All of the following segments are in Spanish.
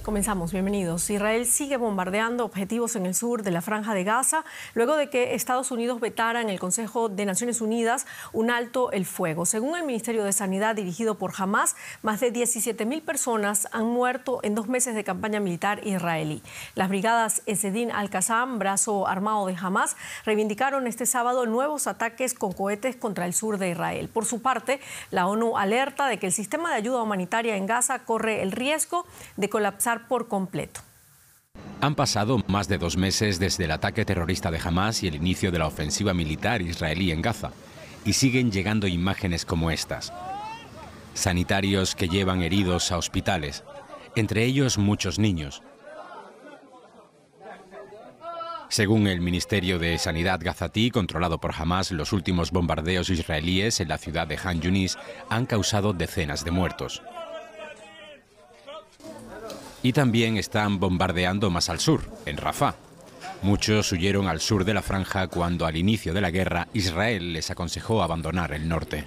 Comenzamos, bienvenidos. Israel sigue bombardeando objetivos en el sur de la Franja de Gaza, luego de que Estados Unidos vetara en el Consejo de Naciones Unidas un alto el fuego. Según el Ministerio de Sanidad dirigido por Hamas, más de 17.000 personas han muerto en 2 meses de campaña militar israelí. Las brigadas Esedin al-Qassam, brazo armado de Hamas, reivindicaron este sábado nuevos ataques con cohetes contra el sur de Israel. Por su parte, la ONU alerta de que el sistema de ayuda humanitaria en Gaza corre el riesgo de colapsar por completo. Han pasado más de 2 meses desde el ataque terrorista de Hamas y el inicio de la ofensiva militar israelí en Gaza, y siguen llegando imágenes como estas. Sanitarios que llevan heridos a hospitales, entre ellos muchos niños. Según el Ministerio de Sanidad gazatí, controlado por Hamas, los últimos bombardeos israelíes en la ciudad de Han Yunis han causado decenas de muertos. Y también están bombardeando más al sur, en Rafah. Muchos huyeron al sur de la franja cuando al inicio de la guerra Israel les aconsejó abandonar el norte.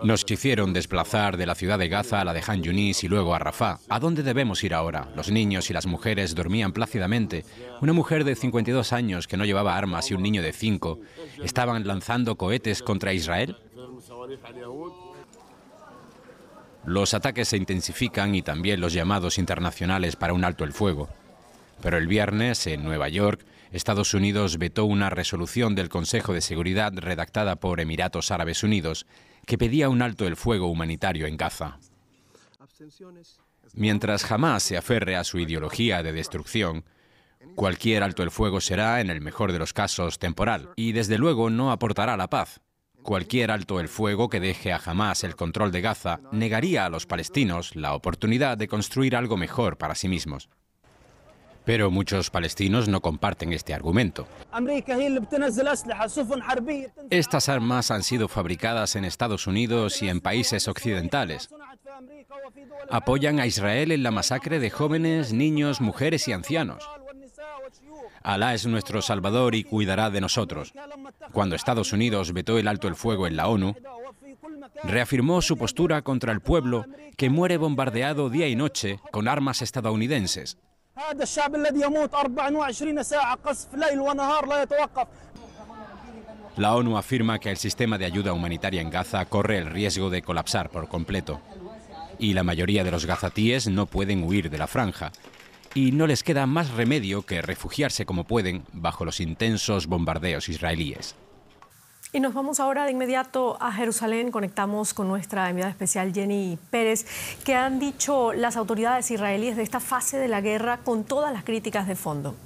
Nos hicieron desplazar de la ciudad de Gaza a la de Han Yunis y luego a Rafah. ¿A dónde debemos ir ahora? Los niños y las mujeres dormían plácidamente. Una mujer de 52 años que no llevaba armas y un niño de 5 estaban lanzando cohetes contra Israel. Los ataques se intensifican y también los llamados internacionales para un alto el fuego. Pero el viernes, en Nueva York, Estados Unidos vetó una resolución del Consejo de Seguridad redactada por Emiratos Árabes Unidos que pedía un alto el fuego humanitario en Gaza. Mientras Hamas se aferre a su ideología de destrucción, cualquier alto el fuego será, en el mejor de los casos, temporal y, desde luego, no aportará la paz. Cualquier alto el fuego que deje a Hamas el control de Gaza negaría a los palestinos la oportunidad de construir algo mejor para sí mismos. Pero muchos palestinos no comparten este argumento. Estas armas han sido fabricadas en Estados Unidos y en países occidentales. Apoyan a Israel en la masacre de jóvenes, niños, mujeres y ancianos. Alá es nuestro Salvador y cuidará de nosotros. Cuando Estados Unidos vetó el alto el fuego en la ONU, reafirmó su postura contra el pueblo que muere bombardeado día y noche con armas estadounidenses. La ONU afirma que el sistema de ayuda humanitaria en Gaza corre el riesgo de colapsar por completo. Y la mayoría de los gazatíes no pueden huir de la franja. Y no les queda más remedio que refugiarse como pueden bajo los intensos bombardeos israelíes. Y nos vamos ahora de inmediato a Jerusalén. Conectamos con nuestra enviada especial Jenny Pérez. ¿Qué han dicho las autoridades israelíes de esta fase de la guerra con todas las críticas de fondo?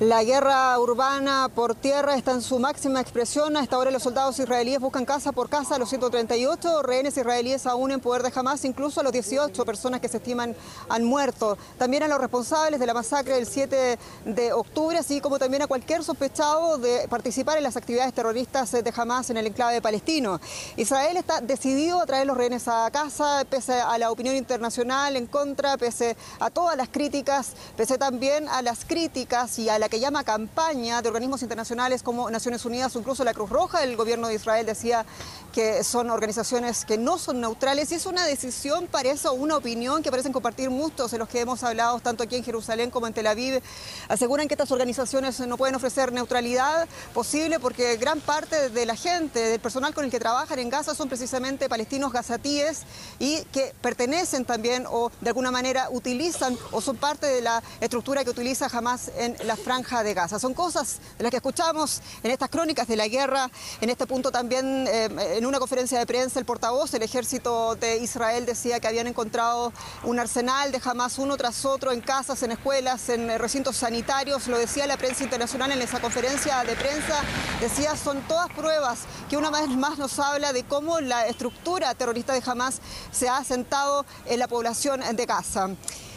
La guerra urbana por tierra está en su máxima expresión. Hasta ahora los soldados israelíes buscan casa por casa a los 138 rehenes israelíes aún en poder de Hamas, incluso a los 18 personas que se estiman han muerto. También a los responsables de la masacre del 7 de octubre, así como también a cualquier sospechado de participar en las actividades terroristas de Hamas en el enclave palestino. Israel está decidido a traer los rehenes a casa, pese a la opinión internacional en contra, pese a todas las críticas, pese también a las críticas y a la que llama campaña de organismos internacionales como Naciones Unidas o incluso la Cruz Roja. El gobierno de Israel decía que son organizaciones que no son neutrales y es una decisión, parece, o una opinión que parecen compartir muchos de los que hemos hablado tanto aquí en Jerusalén como en Tel Aviv. Aseguran que estas organizaciones no pueden ofrecer neutralidad posible porque gran parte de la gente, del personal con el que trabajan en Gaza son precisamente palestinos gazatíes y que pertenecen también o de alguna manera utilizan o son parte de la estructura que utiliza Hamas en la franja de Gaza. Son cosas de las que escuchamos en estas crónicas de la guerra. En este punto también, en una conferencia de prensa, el portavoz del ejército de Israel decía que habían encontrado un arsenal de Hamas uno tras otro en casas, en escuelas, en recintos sanitarios. Lo decía la prensa internacional en esa conferencia de prensa. Decía, son todas pruebas que una vez más nos habla de cómo la estructura terrorista de Hamas se ha asentado en la población de Gaza.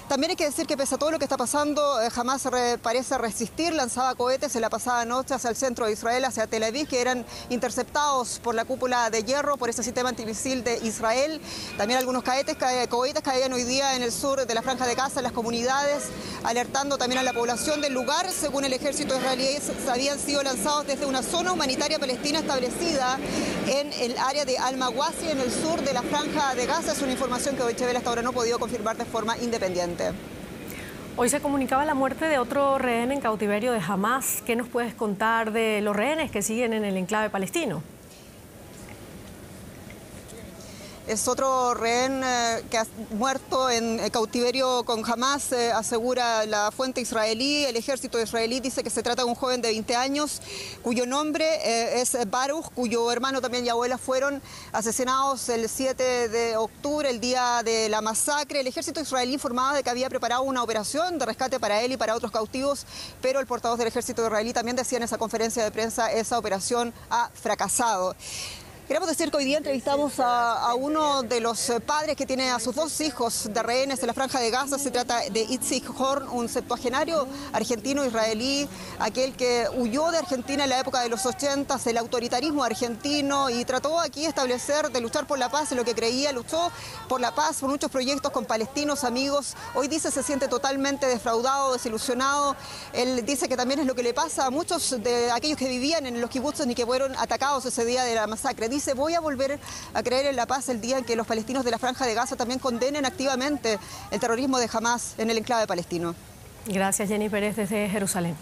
También hay que decir que pese a todo lo que está pasando, Hamás parece resistir, lanzaba cohetes en la pasada noche hacia el centro de Israel, hacia Tel Aviv, que eran interceptados por la cúpula de hierro, por ese sistema antimisil de Israel. También algunos cohetes caían hoy día en el sur de la Franja de Gaza, en las comunidades, alertando también a la población del lugar. Según el ejército israelí, habían sido lanzados desde una zona humanitaria palestina establecida en el área de Al-Mawasi, en el sur de la Franja de Gaza. Es una información que Deutsche Welle hasta ahora no ha podido confirmar de forma independiente. Hoy se comunicaba la muerte de otro rehén en cautiverio de Hamás. ¿Qué nos puedes contar de los rehenes que siguen en el enclave palestino? Es otro rehén que ha muerto en cautiverio con Hamás, asegura la fuente israelí. El ejército israelí dice que se trata de un joven de 20 años, cuyo nombre es Baruch, cuyo hermano también y abuela fueron asesinados el 7 de octubre, el día de la masacre. El ejército israelí informaba de que había preparado una operación de rescate para él y para otros cautivos, pero el portavoz del ejército israelí también decía en esa conferencia de prensa: esa operación ha fracasado. Queremos decir que hoy día entrevistamos a uno de los padres que tiene a sus dos hijos de rehenes en la Franja de Gaza. Se trata de Itzik Horn, un septuagenario argentino-israelí, aquel que huyó de Argentina en la época de los 80, el autoritarismo argentino, y trató aquí de luchar por la paz, en lo que creía, luchó por la paz, por muchos proyectos con palestinos, amigos. Hoy dice se siente totalmente defraudado, desilusionado. Él dice que también es lo que le pasa a muchos de aquellos que vivían en los kibutzos y que fueron atacados ese día de la masacre. Dice: voy a volver a creer en la paz el día en que los palestinos de la Franja de Gaza también condenen activamente el terrorismo de Hamás en el enclave palestino. Gracias, Jenny Pérez, desde Jerusalén.